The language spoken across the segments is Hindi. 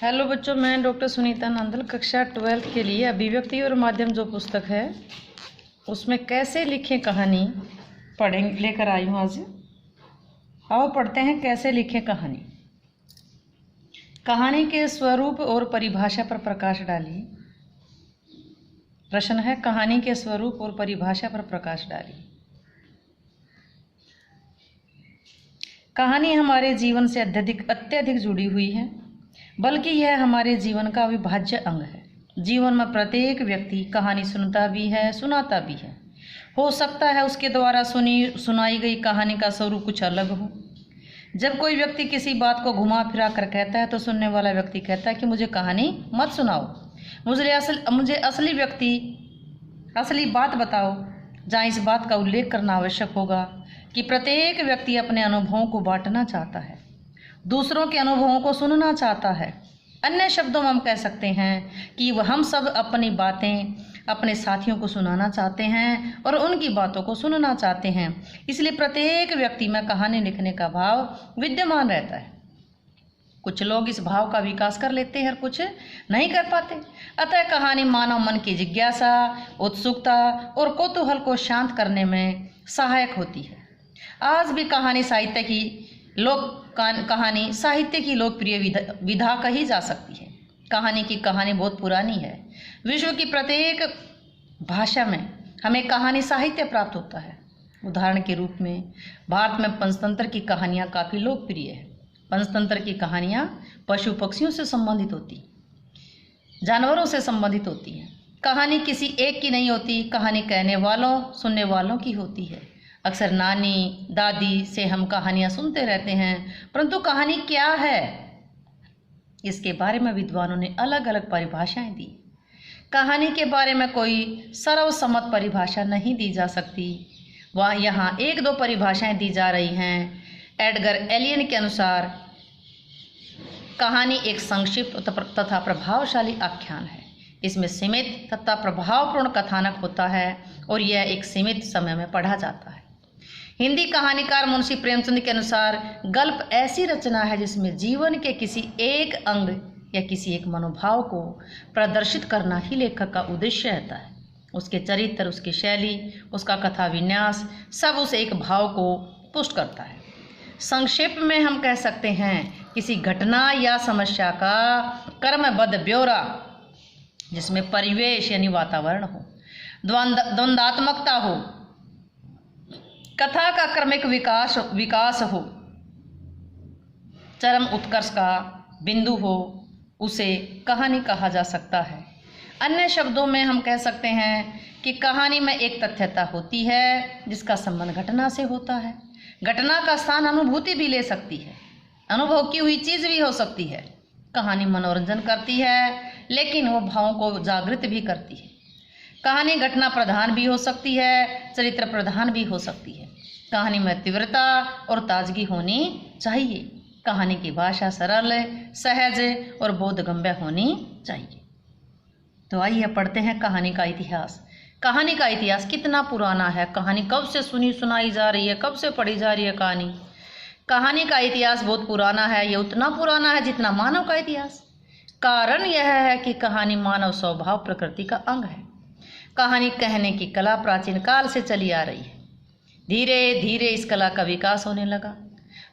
हेलो बच्चों, मैं डॉक्टर सुनीता नंदल कक्षा 12 के लिए अभिव्यक्ति और माध्यम जो पुस्तक है उसमें कैसे लिखें कहानी लेकर आई हूँ आज। आओ पढ़ते हैं कैसे लिखें कहानी। कहानी के स्वरूप और परिभाषा पर प्रकाश डालिए। प्रश्न है, कहानी के स्वरूप और परिभाषा पर प्रकाश डालिए। कहानी हमारे जीवन से अत्यधिक जुड़ी हुई है, बल्कि यह हमारे जीवन का अविभाज्य अंग है। जीवन में प्रत्येक व्यक्ति कहानी सुनता भी है, सुनाता भी है। हो सकता है उसके द्वारा सुनाई गई कहानी का स्वरूप कुछ अलग हो। जब कोई व्यक्ति किसी बात को घुमा फिरा कर कहता है तो सुनने वाला व्यक्ति कहता है कि मुझे कहानी मत सुनाओ, मुझे असली बात बताओ। जहाँ इस बात का उल्लेख करना आवश्यक होगा कि प्रत्येक व्यक्ति अपने अनुभवों को बांटना चाहता है, दूसरों के अनुभवों को सुनना चाहता है। अन्य शब्दों में हम कह सकते हैं कि हम सब अपनी बातें अपने साथियों को सुनाना चाहते हैं और उनकी बातों को सुनना चाहते हैं। इसलिए प्रत्येक व्यक्ति में कहानी लिखने का भाव विद्यमान रहता है। कुछ लोग इस भाव का विकास कर लेते हैं और कुछ नहीं कर पाते। अतः कहानी मानव मन की जिज्ञासा, उत्सुकता और कौतूहल को शांत करने में सहायक होती है। आज भी कहानी साहित्य की लोकप्रिय विधा कही जा सकती है। कहानी बहुत पुरानी है। विश्व की प्रत्येक भाषा में हमें कहानी साहित्य प्राप्त होता है। उदाहरण के रूप में भारत में पंचतंत्र की कहानियाँ काफ़ी लोकप्रिय है। पंचतंत्र की कहानियाँ पशु पक्षियों से संबंधित होती, जानवरों से संबंधित होती हैं। कहानी किसी एक की नहीं होती, कहानी कहने वालों सुनने वालों की होती है। अक्सर नानी दादी से हम कहानियाँ सुनते रहते हैं, परंतु कहानी क्या है, इसके बारे में विद्वानों ने अलग अलग परिभाषाएं दी। कहानी के बारे में कोई सर्वसम्मत परिभाषा नहीं दी जा सकती। वह यहाँ एक दो परिभाषाएं दी जा रही हैं। एडगर एलियन के अनुसार कहानी एक संक्षिप्त तथा प्रभावशाली आख्यान है। इसमें सीमित तथा प्रभावपूर्ण कथानक होता है और यह एक सीमित समय में पढ़ा जाता है। हिंदी कहानीकार मुंशी प्रेमचंद के अनुसार गल्प ऐसी रचना है जिसमें जीवन के किसी एक अंग या किसी एक मनोभाव को प्रदर्शित करना ही लेखक का उद्देश्य रहता है। उसके चरित्र, उसकी शैली, उसका कथा विन्यास सब उस एक भाव को पुष्ट करता है। संक्षेप में हम कह सकते हैं किसी घटना या समस्या का क्रमबद्ध ब्यौरा जिसमें परिवेश यानी वातावरण हो, द्वंद्वात्मकता हो, कथा का क्रमिक विकास हो, चरम उत्कर्ष का बिंदु हो, उसे कहानी कहा जा सकता है। अन्य शब्दों में हम कह सकते हैं कि कहानी में एक तथ्यता होती है जिसका संबंध घटना से होता है। घटना का स्थान अनुभूति भी ले सकती है, अनुभव की हुई चीज़ भी हो सकती है। कहानी मनोरंजन करती है लेकिन वो भावों को जागृत भी करती है। कहानी घटना प्रधान भी हो सकती है, चरित्र प्रधान भी हो सकती है। कहानी में तीव्रता और ताजगी होनी चाहिए। कहानी की भाषा सरल, सहज और बोधगम्य होनी चाहिए। तो आइए पढ़ते हैं कहानी का इतिहास। कहानी का इतिहास कितना पुराना है, कहानी कब से सुनाई जा रही है, कब से पढ़ी जा रही है कहानी का इतिहास बहुत पुराना है। ये उतना पुराना है जितना मानव का इतिहास। कारण यह है कि कहानी मानव स्वभाव प्रकृति का अंग है। कहानी कहने की कला प्राचीन काल से चली आ रही है। धीरे धीरे इस कला का विकास होने लगा।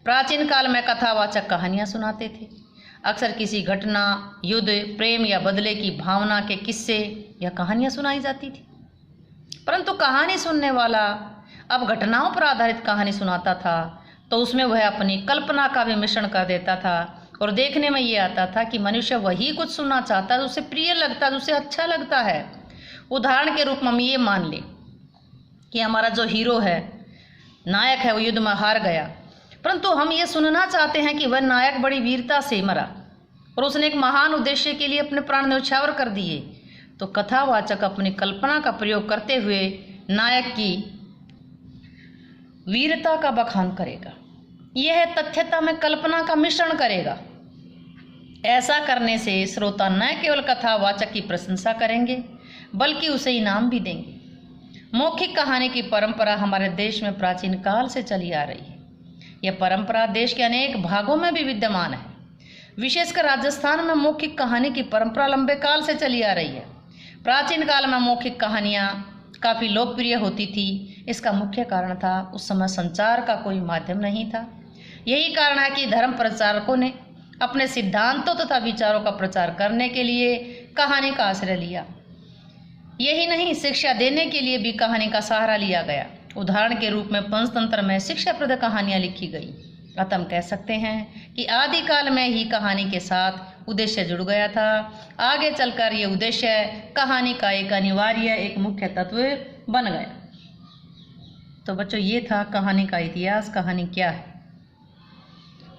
प्राचीन काल में कथावाचक कहानियाँ सुनाते थे। अक्सर किसी घटना, युद्ध, प्रेम या बदले की भावना के किस्से या कहानियाँ सुनाई जाती थी। परंतु कहानी सुनने वाला अब घटनाओं पर आधारित कहानी सुनाता था तो उसमें वह अपनी कल्पना का भी मिश्रण कर देता था और देखने में ये आता था कि मनुष्य वही कुछ सुनना चाहता है, उसे प्रिय लगता है, उसे अच्छा लगता है। उदाहरण के रूप में हम ये मान लें कि हमारा जो हीरो है, नायक है, वो युद्ध में हार गया, परंतु हम ये सुनना चाहते हैं कि वह नायक बड़ी वीरता से मरा और उसने एक महान उद्देश्य के लिए अपने प्राण न्यौछावर कर दिए। तो कथावाचक अपनी कल्पना का प्रयोग करते हुए नायक की वीरता का बखान करेगा। यह तथ्यता में कल्पना का मिश्रण करेगा। ऐसा करने से श्रोता न केवल कथावाचक की प्रशंसा करेंगे बल्कि उसे इनाम भी देंगे। मौखिक कहानी की परंपरा हमारे देश में प्राचीन काल से चली आ रही है। यह परंपरा देश के अनेक भागों में भी विद्यमान है। विशेषकर राजस्थान में मौखिक कहानी की परंपरा लंबे काल से चली आ रही है। प्राचीन काल में मौखिक कहानियाँ काफ़ी लोकप्रिय होती थी। इसका मुख्य कारण था उस समय संचार का कोई माध्यम नहीं था। यही कारण है कि धर्म प्रचारकों ने अपने सिद्धांतों तथा विचारों का प्रचार करने के लिए कहानी का आश्रय लिया। यही नहीं, शिक्षा देने के लिए भी कहानी का सहारा लिया गया। उदाहरण के रूप में पंचतंत्र में शिक्षाप्रद कहानियाँ लिखी गई। अतः हम कह सकते हैं कि आदिकाल में ही कहानी के साथ उद्देश्य जुड़ गया था। आगे चलकर ये उद्देश्य कहानी का एक अनिवार्य, एक मुख्य तत्व बन गया। तो बच्चों, ये था कहानी का इतिहास, कहानी क्या है।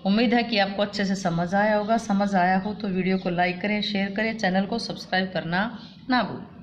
उम्मीद है कि आपको अच्छे से समझ आया होगा। समझ आया हो तो वीडियो को लाइक करें, शेयर करें, चैनल को सब्सक्राइब करना ना भूलें।